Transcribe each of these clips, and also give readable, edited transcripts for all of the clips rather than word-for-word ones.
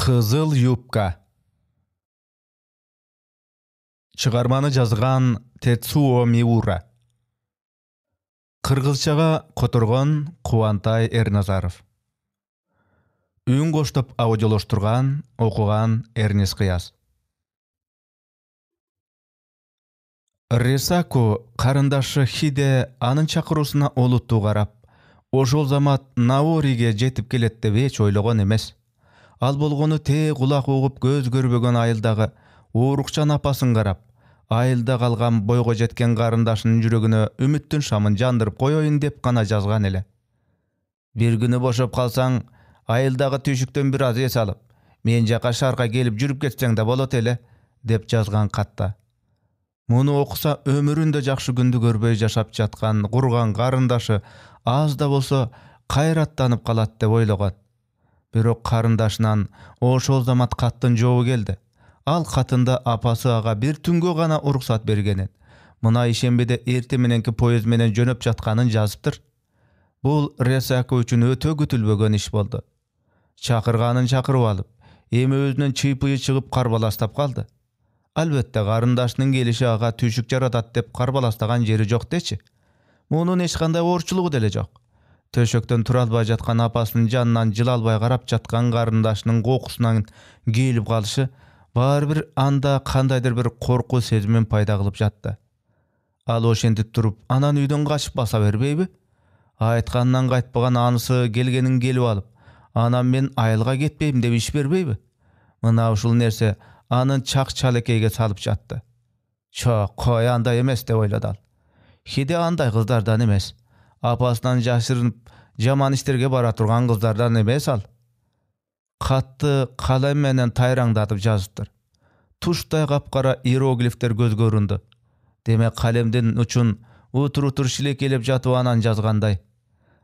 Kızıl юбка. Çıгарmаны жазган Tetsuo Miura. Kırgızçaga kotorgon Кубантай Эрназаров. Үн коштоп аудиолоштурган, окуган Эрнес Кыяз. Ресаку карындашы Хиде анын чакыруусуна олуттуу карап, ошол замат Наориге жетип келет деп эч ойлогон эмес. Ал болгону тээ кулак угуп көз көрбөгөн айылдагы уурукчан апасын карап, айылда калган бойго жеткен карындашынын жүрөгүнө үмүттүн шамын жандырып коеюн деп гана жазган эле. Бир күнү бошоп калсаң, айылдагы түйшүктөн бир аз эс алып, мен жака шаарга келип жүрүп кетсең да болот эле, деп жазган катта. Муну окуса өмүрүндө жакшы күндү көрбөй жашап жаткан курган карындашы аз да болсо кайраттанып калат деп ойлогон. Бирок карындашынан ошол замат каттын жообу келди. Ал катында апасы ага бир түнгө гана уруксат бергенин, мына ишембиде эрте мененки поезд менен жөнөп жатканын жазыптыр. Бул Ресаку үчүн өтө күтүлбөгөн иш болду. Чакырганын чакырып алып, эми өзүнүн чыйпыйы чыгып карбаластап калды. Албетте карындашынын келиши ага түйшүк жаратат деп карбаластаган жери жок дечи. Мунун эч кандай оорчулугу деле жок. Төшөктөн тура албай жаткан апасынын жанынан жыла албай карап жаткан карындашынын кокусунан келип калышы баары бир анда кандайдыр бир коркуу сезимин пайда кылып жатты. Ал ошентип туруп, анан үйдөн качып баса бербейби? Айтканынан кайтпаган анысы келгенин келип алып, анан мен айылга кетпейм деп иш бербейби? Мына ушул нерсе анын чак чалекейге салып жатты. Чок, кой андай эмес деп ойлоду ал. Хиде андай кыздардан эмес. Апасынан жашырынып, жаман иштерге бара турган кыздардан эмес ал. Катты калем менен тайраңдатып жазыптыр. Туштай капкара иероглифтер көзгө урунду. Демек калемдин учун утур шилекелеп жатып анан жазгандай.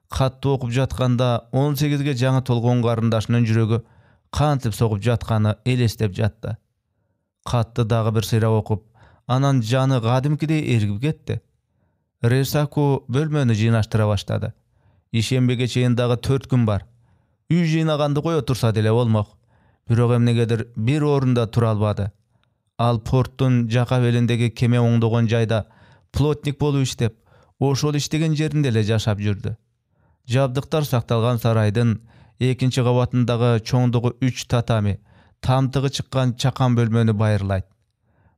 Катты окуп жатканда 18ге жаңы толгон карындашынын жүрөгү кантип согуп жатканы элестеп жатты. Катты дагы бир сыйра окуп, анан жаны кадимкидей эргип кетти. Ресаку бөлмөнү жыйнаштыра баштады. Ишембиге чейин дагы 4 күн бар. Үй жыйнаганды кое турса деле болмок. Бирок эмнегедир бир орунда тура албады. Ал порттун жака белиндеги кеме оңдогон жайда плотник болуп иштеп, ошол иштеген жеринде эле жашап жүрдү. Жабдыктар сакталган сарайдын экинчи кабатындагы чоңдугу 3 татами, тамтыгы чыккан чакан бөлмөнү байырлайт.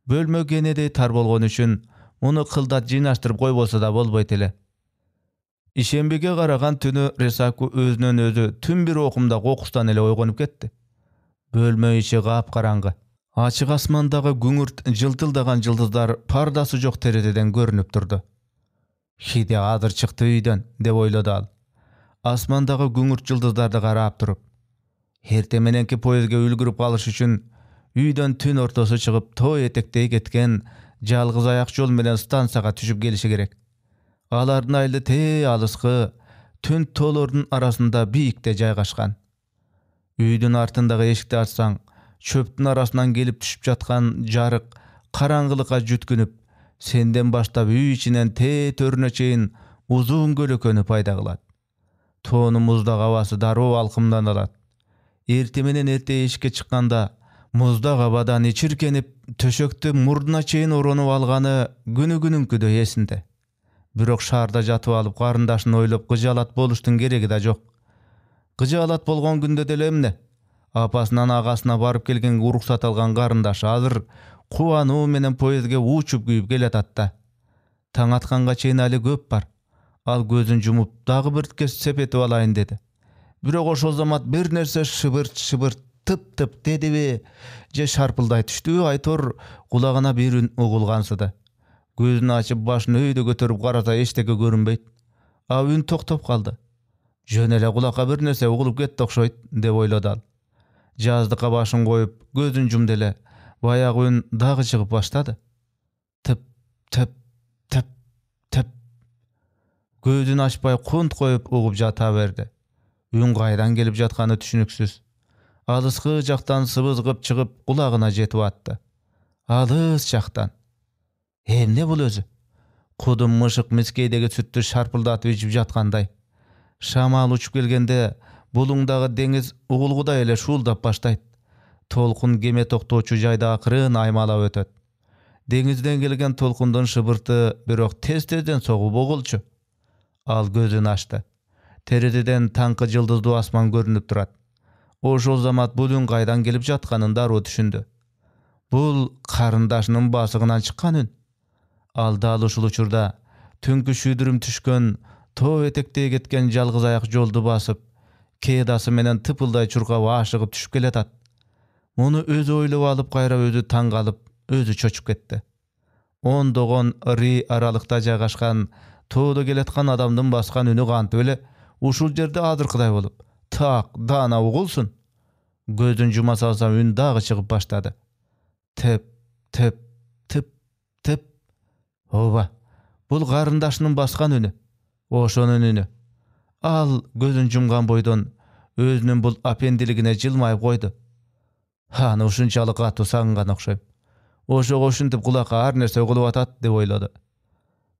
Бөлмө кенедей тар болгон үчүн муну кылдат жыйнаштырып койбосо да болбойт эле. Ишембиге караган түнү Ресаку өзүнөн өзү түн бир окумда кокустан эле ойгонуп кетти. Бөлмө ичи капкараңгы. Ачык асмандагы күңүрт жылтылдаган жылдыздар пардасы жок терезеден көрүнүп турду. Хиде азыр чыкты үйдөн, деп ойлоду ал. Асмандагы күңүрт жылдыздарды карап туруп. Эрте мененки поездге үлгүрүп калыш үчүн үйдөн түн ортосу чыгып тоо этектей кеткен жалгыз аяк жол менен станцияга түшүп келиши керек. Алардын айылы тээ алыскы, түн тоолордун арасында бийикте жайгашкан. Үйдүн артындагы эшикти ачсаң, чөптүн арасынан келип түшүп жаткан жарык караңгылыкка жүткүнүп, сенден баштап үй ичинен тээ төрүнө чейин узун көлөкөнү пайда кылат. Тоонун муздак абасы дароо алкымдан алат. Эрте менен эрте эшикке чыкканда муздак абадан ичиркенип, төшөктү мурдуна чейин оронуп алганы күнүнкүдөй эсинде. Бирок шаарда жатып алып карындашын ойлоп кыжаалат болуштун кереги да жок. Кыжаалат болгон күндө деле эмне? Апасынан агасына барып келген уруксат алган карындашы азыр кубануу менен поездге учуп күйүп келатат да. Таң атканга чейин али көп бар. Ал көзүн жумуп дагы бир кез сепетип алайын деди. Бирок ошол замат бир нерсе шыбырт тып дедиби же шарпылдай түштүбү, айтор кулагына бир үн угулгансыды. Көзүн ачып башын өйдө көтөрүп караса эчтеке көрүнбөйт. А үн токтоп калды. Жөн эле кулакка бир нерсе угулуп кетти окшойт, деп ойлоду ал. Жаздыкка башын коюп, көзүн жумду эле. Баягы үн дагы чыгып баштады. Тып. Көзүн ачпай кунт коюп угуп жата берди. Үн кайдан келип жатканы түшүнүксүз. Алыскы жактан сыбызгып чыгып кулагына жетип атты. Алыс жактан. Эмне бул өзү? Кудум мышык мискейдеги сүттү шарпылдатып ичип жаткандай. Шамал учуп келгенде булуңдагы деңиз угулгудай эле шуулдап баштайт. Толкун кеме токтоочу жайды акырын аймалап өтөт. Деңизден келген толкундун шыбырты бирок тез-тезден согуп огулчу. Ал көзүн ачты. Терезеден таңкы жылдыздуу асман көрүнүп турат. Ошол замат бул үн кайдан келип жатканын дароо түшүндү. Бул карындашынын басыгынан чыккан үн. Ал дал ушул учурда түнкү шүйдүрүм түшкөн тоо этектей кеткен жалгыз аяк жолду басып, кедасы менен тыпылдай чуркап ашыгып түшүп келатат. Муну өзү ойлоп алып кайра өзү таң калып, өзү чочуп кетти. Ондогон ри аралыкта жайгашкан тоодо келаткан адамдын баскан үнү кантип эле ушул жерде азыркыдай болуп, так даана угулсун. Көзүн жума салсам үн дагы чыгып баштады. Теп, теп, теп, теп. Ооба, бул карындашынын баскан үнү. Ошонун үнү. Ал көзүн жумган бойдон өзүнүн бул апендилигине жылмайып койду. Аны ушунчалык катуу сагынган окшойм. Ошого ушинтип кулакка ар нерсе угулуп атат деп ойлоду.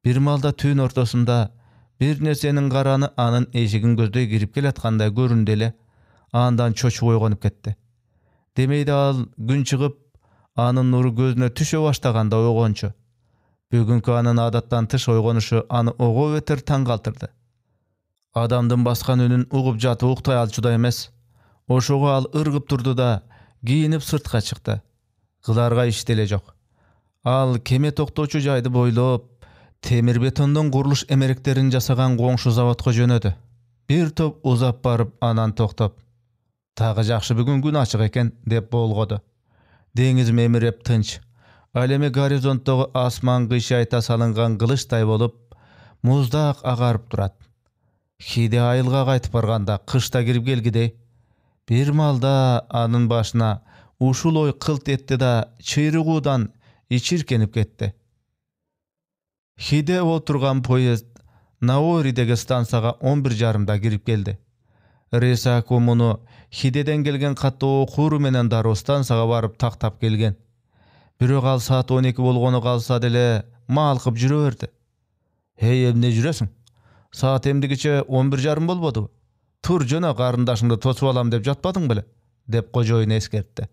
Бир малда түн ортосунда бир нерсенин караны анын эшигин көздөй кирип келаткандай көрүндү эле, андан чочуп ойгонуп кетти. Демейде ал күн чыгып, анын нуру көзүнө түшө баштаганда ойгончу. Бүгүнкү анын адаттан тыш ойгонушу аны ого бетер таң калтырды. Адамдын баскан үнүн угуп жатып уктай алчу да эмес. Ошого ал ыргып турду да, кийинип сыртка чыкты. Кыларга иш деле жок. Ал кеме токтоочу жайды бойлоп, темир бетондон курулуш эмеректерин жасаган коңшу заводко жөнөдү. Бир топ узап барып анан токтоп, "Тагы жакшы бүгүн күн ачык экен" деп болгоду. Деңиз мемиреп тынч. Ал эми горизонттогу асман кыйшайта салынган кылычтай болуп, муздак агарып турат. Хиде айылга кайтып барганда кышта кирип келгидей. Бир малда анын башына ушул ой кылт этти да чыйрыгуудан ичиркенип кетти. Хиде отурган поезд Наоридеги станцияга 11:30 кирип келди. Ресаку муну Хидеден келген каттуу окууру менен дароо станцияга барып тактап келген. Бирок ал саат 12 болгону калса деле маалкып жүрө берди. Эмне жүрөсүң? Саат эмдигиче 11:30 болбодубу? Тур жөнө, карындашыңды тосуп алам деп жатпадың беле? Деп кожоюн эскертти.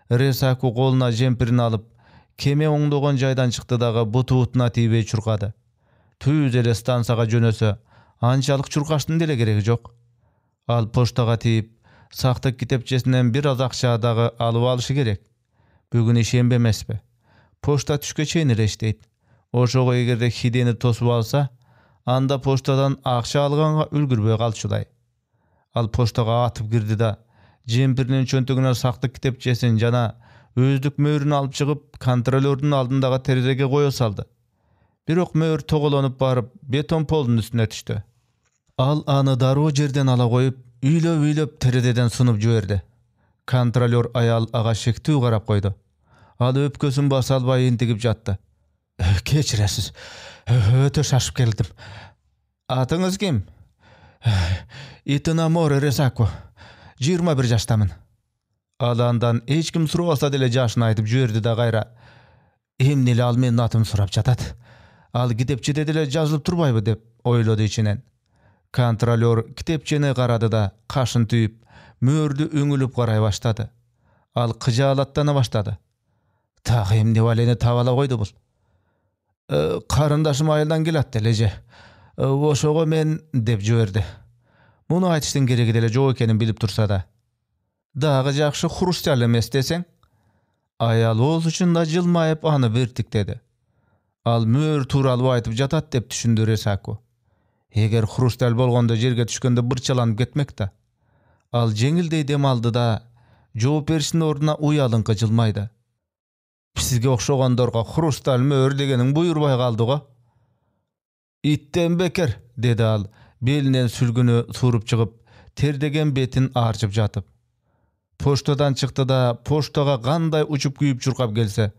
Ресаку колуна жемпирин алып, кеме оңдогон жайдан чыкты дагы буту-бутуна тийбей чуркады. Түз эле станцияга жөнөсө, анчалык чуркаштын деле кереги жок. Ал поштага тийип, сактык китепчесинен бир аз акча дагы алып алышы керек. Бүгүн ишенбе эмеспи? Пошта түшкө чейин эле иштейт. Ошого эгерде Хидени тосуп алса, анда поштадан акча алганга үлгүрбөй калчудай. Ал поштага атып кирди да, жемпиринин чөнтөгүнөн сактык китепчесин жана өздүк мөөрүн алып чыгып, контролердун алдындагы терезеге кое салды. Бирок мөөр тоголонуп барып, бетон полдун үстүнө түштү. Ал аны дароо жерден ала коюп, үйлөп терезеден сунуп жиберди. Контролер аял ага шектүү карап койду. Ал өпкөсүн баса албай интигип жатты. Кечиресиз, өтө шашып келдим. Атыңыз ким? Итинаморе Ресаку. 21 жаштамын. Ал андан эч ким сурабаса деле жашын айтып жиберди да кайра. Эмне эле ал менин атымды сурап жатат? Ал китепчеде деле жазылып турбайбы деп ойлоду ичинен. Контролер китепчени карады да, кашын түйүп, мөөрдү өңүлүп карай баштады. Ал кыжаалаттана баштады. Тагы эмне балени таап ала койду бул? Карындашым айылдан келат дележе. Ошого мен деп жиберди. Муну айтыштын кереги деле жок экенин билип турса да. Дагы жакшы хрусталь эмес десең? Аял оз учунда жылмайып аны биртиктеди. Ал мөөр тууралуу айтып жатат деп түшүндү Ресаку. Эгер хрусталь болгондо жерге түшкөндө бырчаланып кетмек да. Ал жеңилдей дем алды да, жооп бериштин ордуна уялыңкы жылмайды. Сизге окшогондорго хрусталь мөөр дегениң буйрубай калды го. Иттен бекер, деди ал, белинен сүлгүнү сууруп чыгып, тердеген бетин арчып жатып. Поштадан чыкты да, поштага кандай учуп күйүп чуркап келсе,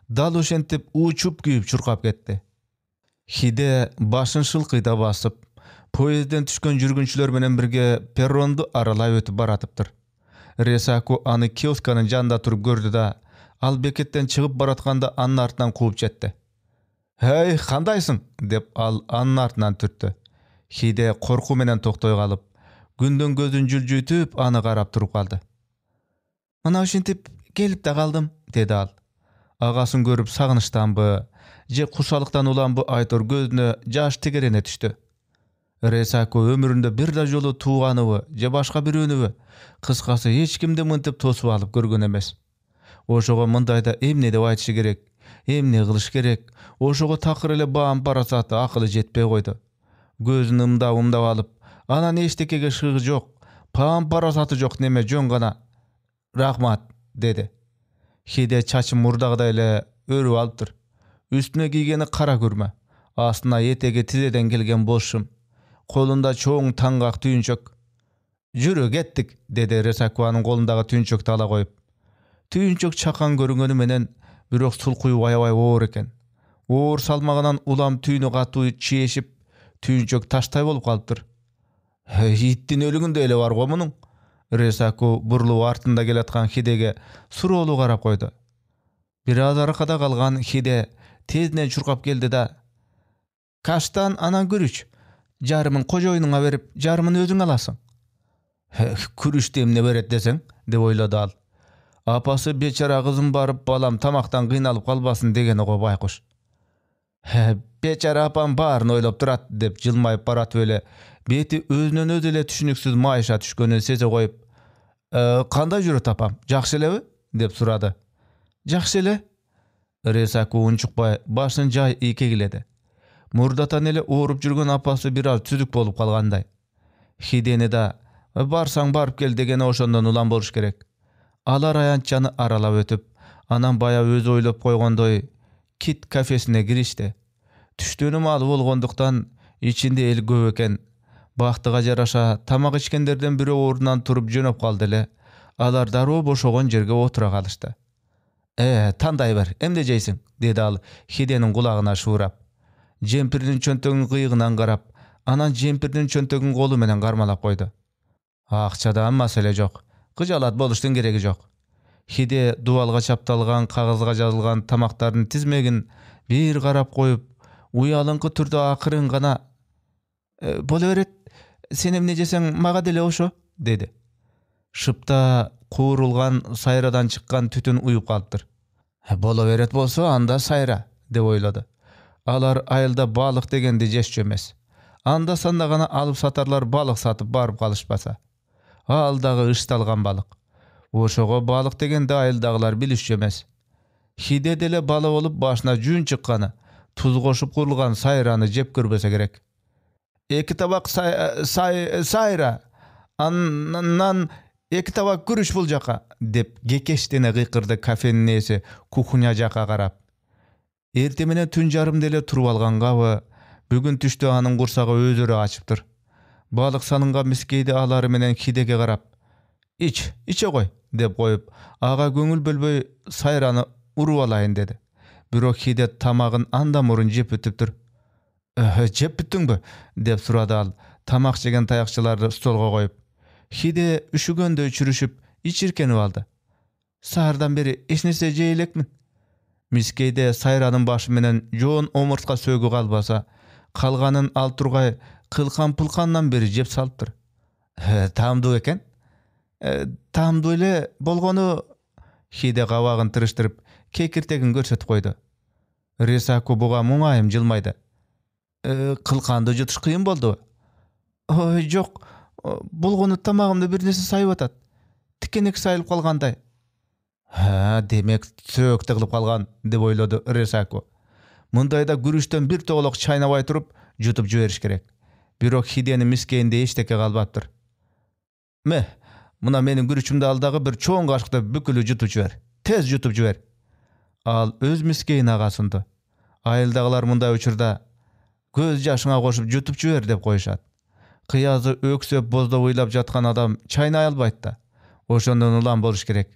дал ошентип учуп күйүп чуркап кетти. Хиде башын шылкыйда басып, поездден түшкөн жүргүнчүлөр менен бирге перронду аралай өтүп баратыптыр. Ресаку аны киосканын жанында туруп көрдү да, ал бекеттен чыгып баратканда анын артынан кууп жетти. "Эй, кандайсың?" деп ал анын артынан түрттү. Хиде коркуу менен токтой калып, күндөн көзүн жүлжүйтүп аны карап туруп калды. "Мына ушинтип келип да калдым, деди ал. Агасын көрүп сагынычтанбы, же кусалыктан уламбы айтор көзүнө жаш тегерене түштү. Ресако өмүрүндө бир да жолу тууганыбы же башка бирөөнүбү, кыскасы эч кимди мынтип тосуп алып көргөн эмес. Ошого мындайда эмне деп айтышы керек, эмне кылыш керек, ошого такыр эле баам парасаты акылы жетпей койду. Көзүн ымдап алып, анан эчтекеге шыгы жок, паам парасаты жок неме жөн гана. Рахмат, деди. Хиде чачы мурдагыдай эле өрүп алыптыр. Үстүнө кийгени кара күрмө, астына этеги тизеден келген боз шым, колунда чоң таңгак түйүнчөк. Жүрө кеттик, деди Ресакуанын колундагы түйүнчөктү ала коюп. Түйүнчөк чакан көрүнгөнү менен, бирок сулкуйу аябай оор экен. Оор салмагынан улам түйүнү катуу чиешип, түйүнчөк таштай болуп калыптыр. Иттин өлүгүндөй эле бар го мунун. Ресаку бурулуп артында келаткан Хидеге суроолуу карап койду. Бир аз аркада калган Хиде тезинен чуркап келди да: "Каштан анан күрүч. Жарымын кожоюнуңа берип, жарымын өзүң аласың." "Күрүчтү эмне берет десең?" деп ойлоду ал. Апасы бечара кызым барып балам тамактан кыйналып калбасын дегени го байкуш. Бечара апам баарын ойлоп турат, деп жылмайып баратып эле бети өзүнөн өзү эле түшүнүксүз майыша түшкөнүн сезе коюп: "Кандай жүрөт апам? Жакшы элеби?" деп сурады. "Жакшы эле." Ресаку унчукпай башын жай ийкегиледи. Мурдатан эле ооруп жүргөн апасы бир аз түзүк болуп калгандай. Хидени да барсаң барып кел дегени ошондон улам болуш керек. Алар аянтчаны аралап өтүп, анан баягы өзү ойлоп койгондой Кит кафесине киришти. Түштөнү маалы болгондуктан ичинде эл көп экен. Бактыга жараша тамак ичкендерден бирөө ордунан туруп жөнөп калды эле. Алар дароо бошогон жерге отура калышты. Тандай бер, эмне жейсиң?" деди ал Хиденин кулагына шуурап. Жемпирдин чөнтөгүнүн кыйыгынан карап, анан жемпирдин чөнтөгүн колу менен кармалап койду. "Акчадан маселе жок. Кыжалат болуштун кереги жок." Хиде дубалга чапталган кагазга жазылган тамактардын тизмегин бир карап коюп, уялыңкы түрдө акырын гана: "Боло берет. Сен эмне жесең мага деле ошо", деди. Шыпта куурулган сайрадан чыккан түтүн уюп калыптыр. "Боло берет болсо, анда сайра", деп ойлоду. Алар айылда балык дегенди жешчү эмес. Анда санда гана алып сатарлар балык сатып барып калышпаса. Ал дагы ышталган балык. Ошого балык дегенди айылдагылар билишчү эмес. Хиде деле бала болуп башына жүн чыкканы, туз кошуп курулган сайраны жеп көрбөсө керек. "Эки табак сайра, анан эки табак күрүч бул жака", деп кекештене кыйкырды кафенин ээси кухня жака карап. Эрте менен түн жарым деле туруп алгангабы, бүгүн түштө анын курсагы өзүрө ачыптыр. Балык салынган мискейди алары менен Хидеге карап: иче кой", деп коюп, ага көңүл бөлбөй сайраны уруп алайын деди. Бирок Хиде тамагын анда мурун жеп бүтүптүр. "Жеп бүттүңбү?" деп сурады ал, тамак жеген таякчыларды столго коюп. Хиде үшүгөндөй чүрүшүп, ичиркенип алды. "Саардан бери эч нерсе жей элекмин." Мискейде сайранын башы менен жоон омуртка сөгү калбаса, калганын ал тургай кылкан пылкандан бери жеп салыптыр. "Таамдуу экен?" "Таамдуу эле болгону", Хиде кабагын тырыштырып, кекиртегин көрсөтүп койду. Ресаку буга муңайым жылмайды. "Кылканды жутуш кыйын болдубу?" "Ой, жок. Болгону тамагымда бир нерсе сайып атат. Тикенек сайылып калгандай." "Демек сөөк тыгылып калган", деп ойлоду Ресаку. Мындайда күрүчтөн бир тоголок чайнабай туруп, жутуп жибериш керек. Бирок Хиденин мискейинде эчтеке калбаптыр. Мына менин күрүчүмдү ал дагы бир чоң кашыкта бүкүлү жутуп жибер. Тез жутуп жибер." Ал өз мискейин ага сунду. Айылдагылар мындай учурда "Көз жашыңа кошуп жутуп жибер" деп коюшат. Кыязы өксөп боздоп ыйлап жаткан адам чайнай албайт да. Ошондон улам болуш керек.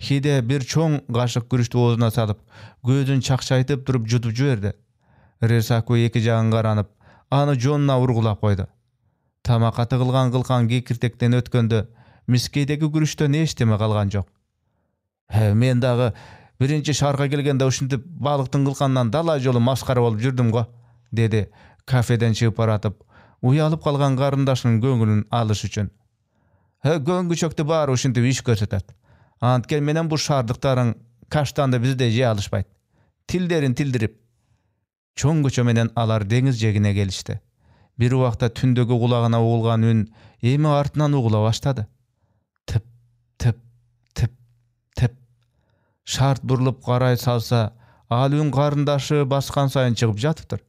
Хиде бир чоң кашык күрүчтү оозуна салып, көзүн чакчайтып туруп жутуп жиберди. Ресаку эки жагын каранып, аны жонуна ургулап койду. Тамакка тыгылган кылкан кекиртектен өткөндө мискейдеги күрүчтөн эчтеме калган жок. "Мен дагы биринчи шаарга келгенде ушинтип балыктын кылканынан далай жолу маскара болуп жүрдүм го", деди кафеден чыгып баратып, уялып калган карындашынын көңүлүн алыш үчүн. "Көңгүчөктү баары ушинтип иш көрсөтөт. Antken menen bu şardyktaryň kaştanda bizde je alışbayt. Tilderin tildirip. Çoň göçe menen alar deňiz jegine gelişdi. Bir wagtda tündegi gulagyna ugulgan ün emi artyndan ugula başlady. Tip, tip, tip, tip. Şart burulup garay salsa, al ün garyndaşy baskan saýyn çygyp jatypdyr.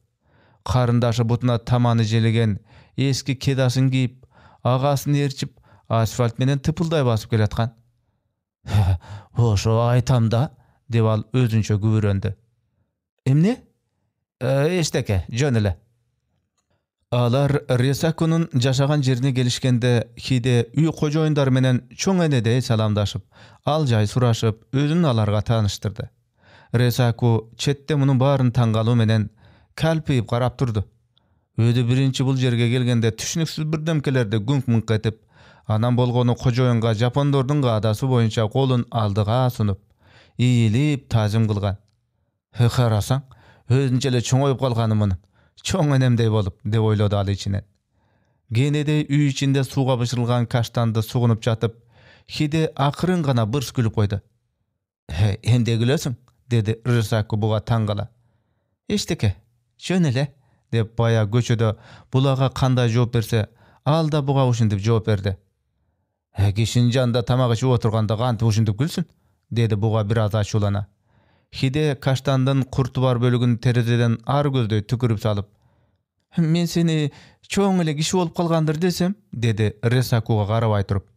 Garyndaşy butuna tamany jelegen, eski kedasyny giyip, agasyny erçip, asfalt menen tıpılday basyp geletgan. "Hoşo aýtam da," dep al özünçe güwürendi. "Emne?" "Eşteke, jön ele." Alar Resakunun jaşagan jerine gelişkende hide üy kojoýundary menen çoň enede salamdaşyp, al jaý suraşyp, özünü alarga tanıştyrdy. Resaku çetde munun baryny taňgalyw menen kalpyp garap durdy. Öýde birinçi bul jerge gelgende tüşnüksiz birdemkelerde günk-münk etip, anan bolgonu kojoýunga Japondordyň gadasy boýunça golun aldyga sunup, iýilip tajym kılgan. "Harasaň, özünçele çoňoýup galganymyn. Çoň enemdey bolup," dep oýlady al içine. Genede üy içinde suga bışyrylgan kaştandy sugunup jatyp, hide akyryn gana bırs gülüp goýdy. "Ende gülesiň," dedi Resaku buga taňgala. "Eşteke, jön ele," dep baya göçöde bulaga kanday jogap berse, al da buga uşindiп jogap berdi. "Kişinin janynda tamak içip oturganda kanty uşindiп gülsün," dedi buga biraz açulana. Hide kaştandan kurtu bar bölügün terezeden ar gözдөй tükürüp salıp, "Men seni çoň ele kişi bolup kalgandyr desem," dedi Resakuga garabay turup.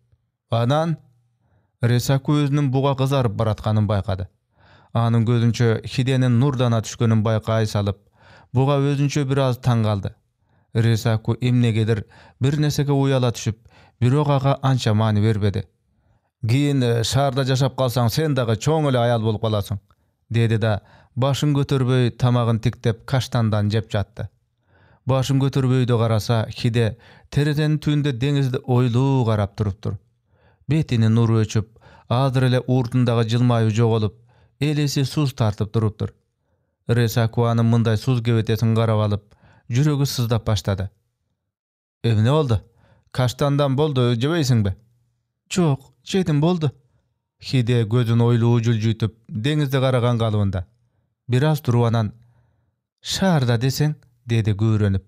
"Anan?" Resaku özünün buga kızaryp baratkanyn baykady. Anyň gözünçe Hidenin nurdana düşkenin baykay salıp, buga özünçe biraz taň kaldy. Resaku emnegedir bir neseke uyala düşüp, birok aga ança many berbedi. "Giyin şarda jaşap kalsaň sen dagy çoň ele ayal bolup kalasyň," dedi da başyn götürböý tamagyn tiktep kaştandan jep jatdy. Başyn götürböýde garasa Hide terezenin tüýünde deňizde oýlu garap durupdyr. Betini nur öçüp, azыр ele urtundagy jylmaýy jogolup, elesi suz tartyp durupdyr. Resaku anyň mындай suz gebetesini garap alyp, jüregi syzdap başlady. "Emne boldy? Kaştandan boldy, jebeýsiňbi?" "Jok, jedim boldy." Hide gözün oýlu jüljüýtüp, deňizde garagan galybynda. Biraz durup "Şarda deseň," dedi güýrenip.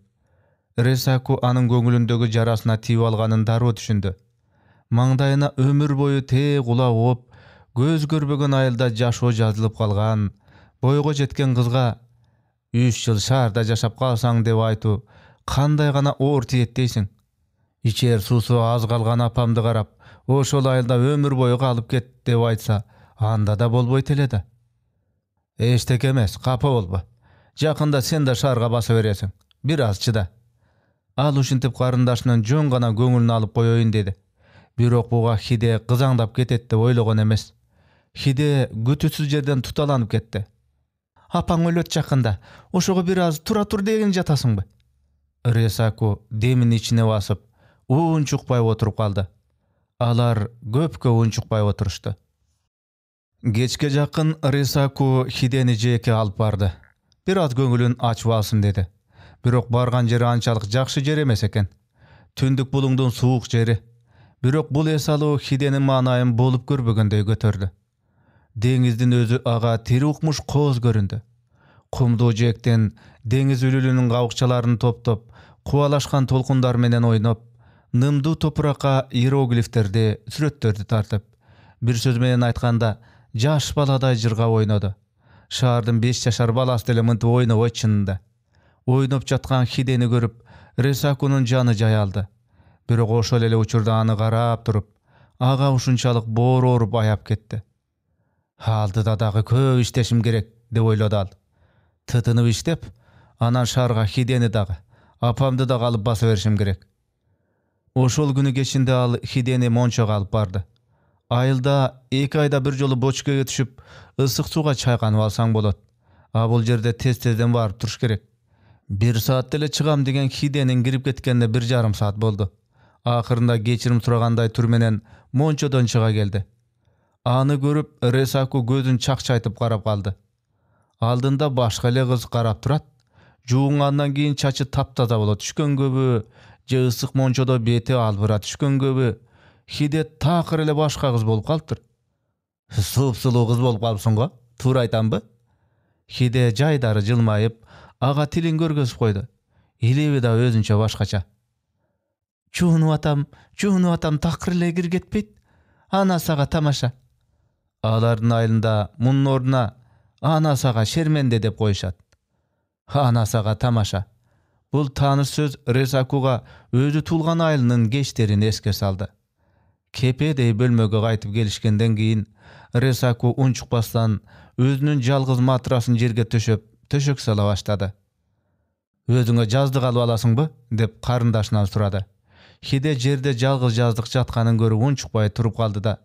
Resaku anyň göňülündägi jarasyna tiýip alganyn daroo düşündi. Maňdaýyna ömür boyu te gulak ugap, göz görbegen aýylda jaşoo jazylyp kalgan, boýga jetken kızga 3 ýyl şarda jaşap kalsaň dep aýtu, kanday gana оор tiýet deýsiň. İçer susu az kalgan apamdy garap, oşol aýylda ömür boyu kalıp ket dep aýtsa, anda da bolboýt elede. "Eştek emes, kapa bolba. Jakynda sen de şarga basa beresiň. Biraz çyda." Al uşintip garyndaşynyň jön gana göňülini alyp goýoýyn dedi. Birok buga Hide gyzaňdap ketet dep oýlagan emes. Hide gütüsüz jerden tutalanyp ketdi. "Apaň ölöt jakynda. Oşoga biraz tura tur degen jatasyňby?" Resaku demin içine basyp, unçukpay oturup kaldy. Alar köpkö unçukpay oturuşdy. Geçke jakyn Resaku Hideni jeke alyp bardy. "Biraz göňülün açyp alsyn," dedi. Birok bargan jeri ançalyk jakşy jer emes eken. Tündük bulungdun suwuk jeri. Birok bul esalyw Hideniň manaýyn bolup görbegendey götürdi. Deňizdin özü aga tiri ukmuş koz göründü. Kumdu jekten deňiz ülülünün gawukçalaryny toptop, kuwalaşgan tolkundar menen oýnap, nymdy toprakka hierogliflerdi, süretlerdi tartyp, bir söz menen aýtkanda jaş baladay jyrga oýnady. Şahardyň 5 ýaşar balasy delementy oýnap oýçynda. Oýnap jatgan Hideni görüp, Resakunun jany jaýaldy. Birok oşol ele uçurda any garap durup, aga uşunçalyk bor orup aýap ketdi. "Haldyda dagy köp işleşim gerek," dep oýlady al. Tytynyp işlep, anan şarga Hideni dagy, apamdy da galyp basa berişim gerek. Oşol günü geçinde al Hideni monçaga alyp bardy. Aýylda 2 aýda bir jolu boçkaga düşüp, ıssyk suga çaýganyp alsaň bolat. A bul jerde tez-tezden baryp turuş gerek. 1 saat ele çygam degen Hidenin girip getkende 1,5 saat boldu. Ahyrynda geçirim suraganday türmenen monçadan çıga geldi. Any görüp Resaku gözün çakçaytyp garap kaldy. Aldynda başga ele kız garap turat. Juğungandan keyin çaçy taptaza bola düşkön göbü, je ıssyk monçada beti albyra düşkön göbü. Hide takyr ele başga kız bolup kaldyr. Суп-сулуу кыз болуп калыпсың го. Туура айтамбы? Хиде жайдары жылмайып, ага тилин көргөзүп койду. Илеби да өзүнчө башкача. Чуунуп атам такыр эле кир кетпейт. Ана сага тамаша. Алардын айылында мунун ордуна ана сага шерменде деп коюшат. Ана сага тамаша. Бул тааныш сөз Ресакуга өзү туулган айылынын кечтерин эске салды. Кепедей бөлмөгө кайтып келишкенден кийин Ресаку унчукпастан өзүнүн жалгыз матрасын жерге төшөп, төшөк сала баштады. Өзүңө жаздык алып аласыңбы? Деп карындашынан сурады. Хиде жерде жалгыз жаздык жатканын көрүп унчукпай туруп калды да: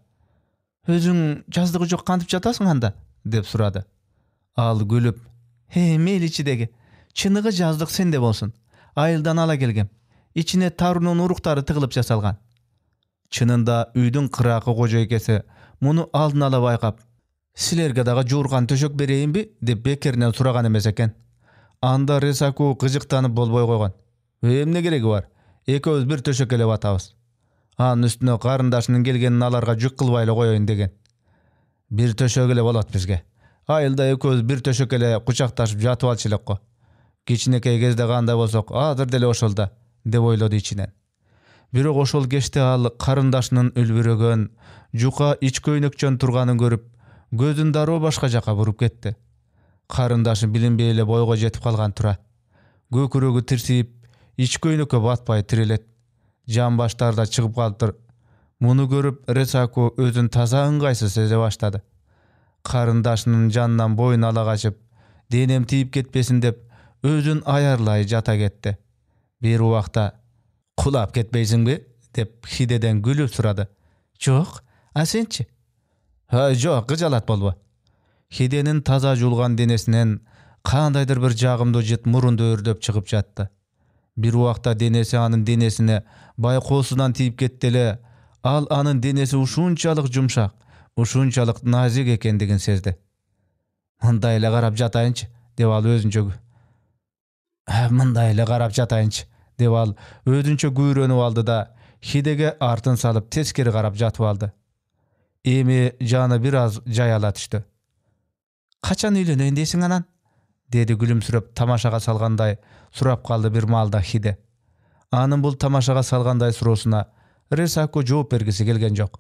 "Өзүң жаздыгы жок кантип жатасың анда?" деп сурады. Ал күлүп: мейли ичидеги. Чыныгы жаздык сенде болсун. Айылдан ала келгем. Ичине тарунун уруктары тыгылып жасалган." Чынында үйдүн кыракы кожойкеси муну алдын ала байкап: "Силерге дагы жуурган төшөк берейинби?" деп бекеринен сураган эмес экен. Анда Ресаку кыжыктанып болбой койгон. "Эмне кереги бар? Экөөбүз бир төшөк эле батабыз. Анын үстүнө карындашынын келгенин аларга жүк кылбай эле коеюн" деген. "Бир төшөк эле болот бизге. Айылда экөөбүз бир төшөк эле кучакташып жатып алчу элек го. Кичинекей кезде кандай болсок, азыр деле ошол да" деп ойлоду ичинен. Бирок ошол кечте ал карындашынын үлбүрөгөн, жука ич көйнөкчөн турганын көрүп, көзүн дароо башка жака буруп кетти. Карындашы билинбей эле бойго жетип калган тура. Көкүрөгү тирсип, ич көйнөккө батпай тирелет. Жан баштары да чыгып калыптыр. Муну көрүп Ресаку өзүн таза ыңгайсыз сезе баштады. Карындашынын жанынан боюн ала качып, денем тийип кетпесин деп, өзүн аярлай жата кетти. Бир убакта: "Кулап кетпейсиңби?" деп Хидеден күлүп сурады. "Жок, а сенчи?" Жок, кыжалат болбо." Хиденин таза жуулган денесинен кандайдыр бир жагымдуу жыт мурунду өрдөп чыгып жатты. Бир убакта денеси анын денесине байкоосунан тийип кетти эле, ал анын денеси ушунчалык жумшак, ушунчалык назик экендигин сезди. "Мындай эле карап жатайынчы" деп ал өзүнчө күйрөнүп алды да Хидеге артын салып тескери карап жатып алды. Эми жаны бир аз жайыла түштү. "Качан үйлөнөйүн дейсиң анан?" деди күлүмсүрөп тамашага салгандай сурап калды бир маалда Хиде. Анын бул тамашага салгандай суроосуна Ресаку жооп бергиси келген жок.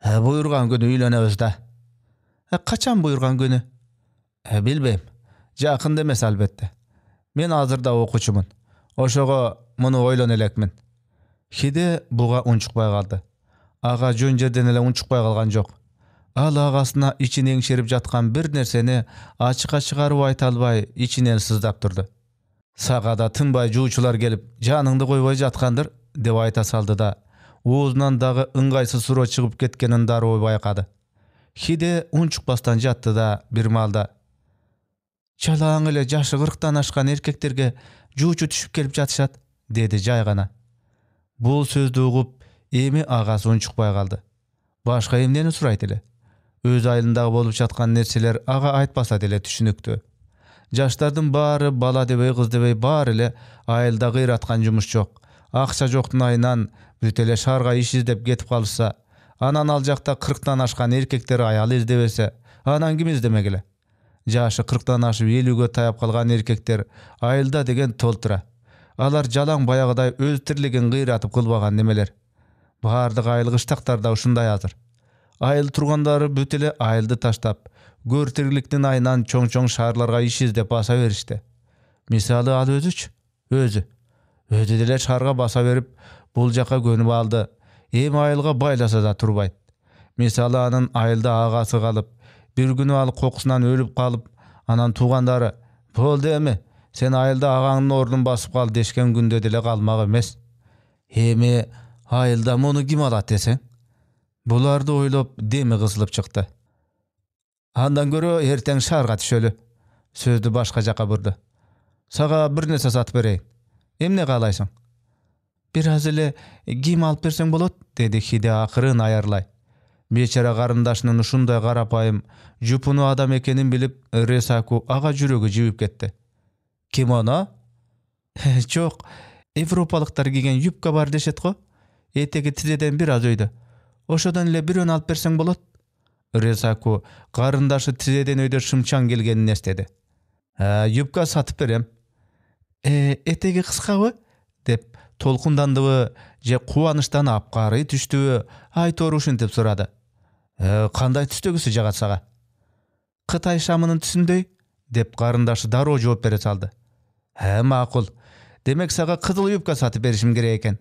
"Буйрган күнү үйлөнөбүз да." "Качан буйрган күнү?" "Билбейм. Жакында эмес албетте. Мен азыр да окуучумун. Ошого муну ойлоно элекмин." Хиде буга унчукпай калды. Ага жөн жерден эле унчукпай калган жок. Ал агасына ичин эңшерип жаткан бир нерсени ачыкка чыгарып айта албай ичинен сыздап турду. "Сага да тынбай жуучулар келип, жаныңды койбой жаткандыр" деп айта салды да, оозунан дагы ыңгайсыз суроо чыгып кеткенин дароо байкады. Хиде унчукпастан жатты да бир маалда: "Чалааң эле жашы 40тан ашкан эркектерге жуучу түшүп келип жатышат" деди жай гана. Бул сөздү угуп, эми агасы унчукпай калды. Башка эмнени сурайт эле? Өз айылындагы болуп жаткан нерселер ага айтпаса деле түшүнүктүү. Жаштардын баары бала дебей, кыз дебей баары эле айылда кыйраткан жумуш жок. Акча жоктун айынан бүт эле шаарга иш издеп кетип калышса, анан ал жакта 40тан ашкан эркектер аял издебесе, анан ким издемек эле? Жашы 40тан ашып 50гө таяп калган эркектер айылда деген толтура. Алар жалаң баягыдай өз тирлигин кыйратып кылбаган немелер. Баардык айыл кыштактарда ушундай азыр. Айыл тургандары бүт эле айылды таштап, көр тирликтин айынан чоң-чоң шаарларга иш издеп баса беришти. Мисалы ал өзү деле шаарга баса берип, бул жака көнүп алды. Эми айылга байласа да турбайт. Мисалы анын айылда агасы калып, бир күнү ал кокусунан өлүп калып, анан туугандары: "Болду эми, сен айылда агаңдын ордун басып кал" дешкен күндө деле калмак эмес. Эми айылда муну ким алат десең? Буларды ойлоп деми кысылып чыкты. "Андан көрө эртең шаарга түшөлү" сөздү башка жака бурду. "Сага бир нерсе сатып берейин. Эмне каалайсың?" "Бир аз эле кийим алып берсең болот" деди Хиде акырын аярлай. Бечара карындашынын ушундай карапайым, жупуну адам экенин билип, Ресаку ага жүрөгү жибип кетти. "Кимоно?" "Жок, европалыктар кийген юбка бар дешет го. Этеги тизеден бир аз өйдө. Ошодон эле бирөөнү алып берсең болот." Ресаку карындашы тизеден өйдө шымчаң келгенин эстеди. Юбка сатып берем. Этеги кыскабы? Деп толкундандыбы же кубанычтан апкарый түштүбү айтор ушинтип сурады. Кандай түстөгүсү жагат сага? Кытай шамынын түсүндөй? Деп карындашы дароо жооп бере салды. Макул. Демек сага кызыл юбка сатып беришим керек экен.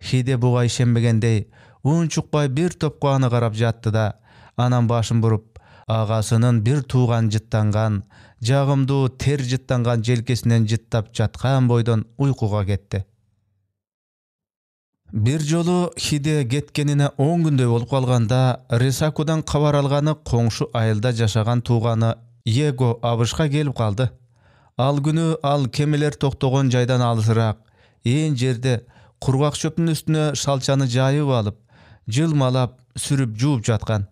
Хиде буга ишенбегендей унчукпай бир топко аны карап жатты да, анан башын буруп, агасынын бир тууган жыттанган, жагымдуу тер жыттанган желкесинен жыттап жаткан бойдон уйкуга кетти. Бир жолу Хиде кеткенине 10 күндөй болуп калганда, Ресакудан кабар алганы коңшу айылда жашаган тууганы Иего абышка келип калды. Ал күнү ал кемелер токтогон жайдан алысыраак, ээн жерде кургак чөптүн үстүнө шалчаны жайып алып, жылмалап, сүрүп жууп жаткан.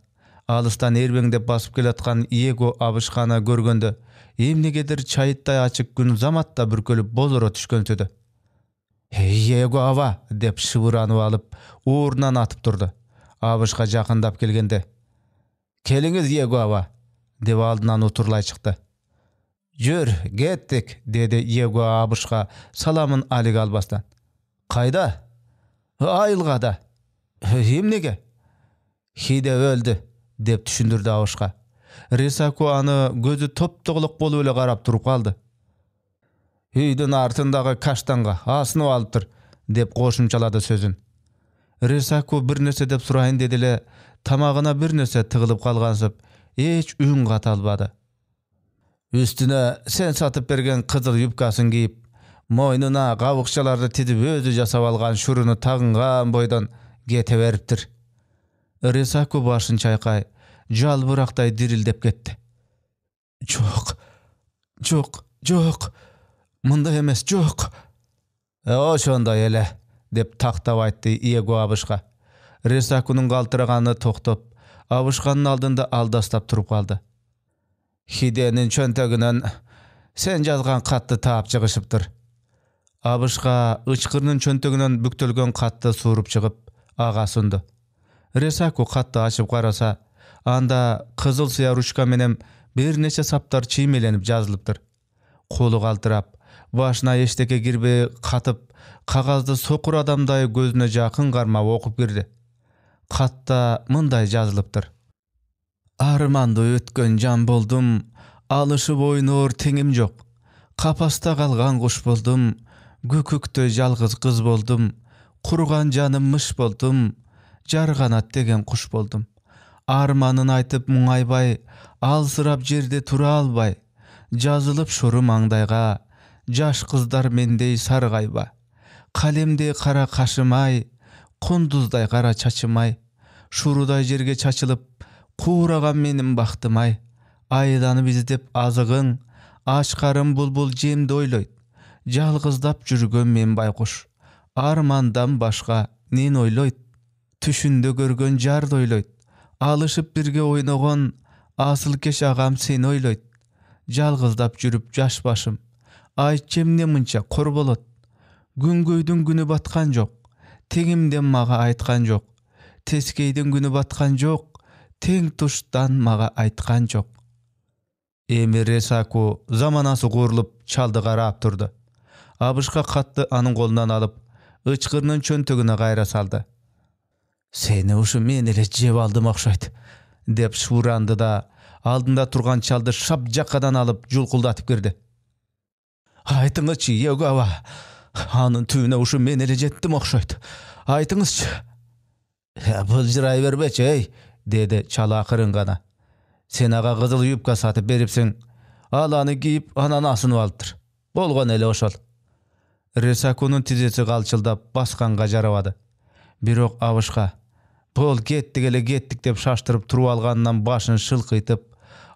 Алыстан эрбеңдеп басып келаткан Иего абышканы көргөндө, эмнегедир чайыттай ачык күн заматта бүркөлүп бозоро түшкөнсүдү. Иего аба деп шыбыранып алып, орунан атып турду. Абышка жакындап келгенде, келиңиз Иего аба деп алдынан утурлай чыкты. Жүр, кеттик, деди Иего абышка саламын алиге албастан. Кайда? Айылгада. Эмнеге? Хиде өлдү, деп түшүндүрдү абышка. Ресаку аны көзү топтоголок болуп эле карап туруп калды. Үйдүн артындагы каштанга асынып алыптыр, деп кошумчалады сөзүн. Ресаку бир нерсе деп сурайын деди эле, тамагына бир нерсе тыгылып калгансып, эч үн ката албады. Үстүнө сен сатып берген кызыл юбкасын кийип, мойнуна кабыкчаларды тизип өзү жасап алган шуруну тагынган бойдон кете бериптир. Ресаку башын чайкай, жалбырактай дирилдеп кетти. Жок. Мындай эмес, жок. Ошондой эле, деп тактап айтты Иего абышка. Ресакунун калтыраганы токтоп, абышканын алдында алдастап туруп калды. Хиденин чөнтөгүнөн сен жазган катты таап чыгышыптыр. Абышка ычкырынын чөнтөгүнөн бүктөлгөн катты сууруп чыгып, ага сунду. Ресаку катты ачып караса, анда кызыл сыя ручка менен бир нече саптар чиймеленип жазылыптыр. Колу калтырап, башына эчтеке кирбей катып, кагазды сокур адамдай көзүнө жакын кармап окуп кирди. Катта мындай жазылыптыр. Арманды өткөн жан болдум, алышып ойноор теңим жок. Капаста калган куш болдум, көкөктө жалгыз кыз болдум. Курган жаным мыш болдум, жар канат деген куш болдум. Арманын айтып муңайбай, алсырап жерде тура албай, жазылып шуру маңдайга, жаш кыздар мендей саргайба. Калемдей кара кашымай, кундуздай кара чачымай, шурудай жерге чачылып, куураган менин бактымай. Айланып издеп азыгың, ач карым булбул жемди ойлойт. Жалгыздап жүргөн мен байкуш, армандан башка нен ойлойт? Түшүндө көргөн жарды ойлойт. Алышып бирге ойногон асыл кеш агам сени ойлойт. Жалгыздап жүрүп жаш башым, айтчы эмне мынча кор болот? Күнгөйдүн күнү баткан жок, теңимден мага айткан жок. Тескейдин күнү баткан жок, тең туштан мага айткан жок. Эми Ресаку заманасы курулуп чалды карап турду. Абышка катты анын колунан алып, ычкырынын чөнтөгүнө кайра салды. Сени ушу мен эле жеп алдым окшойт, деп шууранды да, алдында турган чалды шап жакадан алып жулкулдатып кирди. Айтыңызчы, Иего аба, анын түбүнө ушу мен эле жеттим окшойт. Айтыңызчы. Былжырай бербечи, эй, деди чала акырын гана. Сен ага кызыл юбка сатып берипсиң, ал аны кийип, анан асынып алыптыр. Болгон эле ошол. Ресакунун тизеси калчылдап басканга жарабады. Бирок абышка, бол кеттик деп шаштырып туруп алганынан башын шылкыйтып,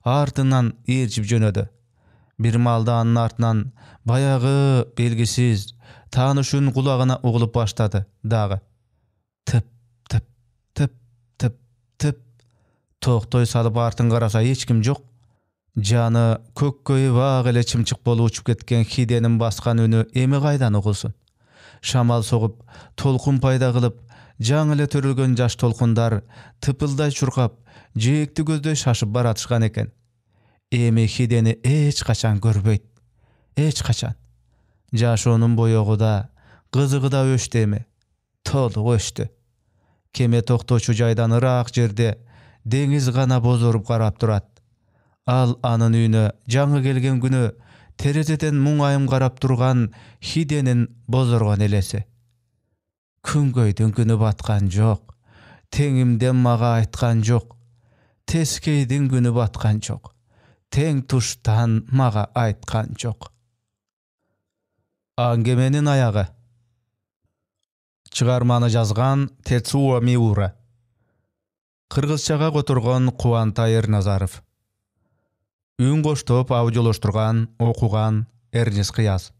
артынан ээрчип жөнөдү. Бир маалда анын артынан баягы белгисиз таанышын кулагына угулуп баштады дагы. Тып. Токтой салып артын караса эч ким жок. Жаны көккөйүп ак эле чымчык болуп учуп кеткен Хиденин баскан үнү эми кайдан угулсун? Шамал согуп, толкун пайда кылып, Жаңы эле төрөлгөн жаш толкундар тыпылдай чуркап, жээкти көздөй шашып баратышкан экен. Эми Хидени эч качан көрбөйт. Эч качан. Жашоонун боёгу да, кызыгы да өштү эми. Толук өштү. Кеме токточу жайдан ыраак жерде деңиз гана бозоруп карап турат. Ал анын үйүнө жаңы келген күнү терезеден муңайым карап турган Хиденин бозоргон элеси. Күнгөйдүн күнү баткан жок. Теңимден мага айткан жок. Тескейдин күнү баткан жок. Тең туштан мага айткан жок. Аңгеменин аягы. Чыгарманы жазган Тецуо Миура. Кыргызчага которгон Кубантай Эрназаров. Үн коштоп аудиолоштурган, окуган Эрнис Кыяз.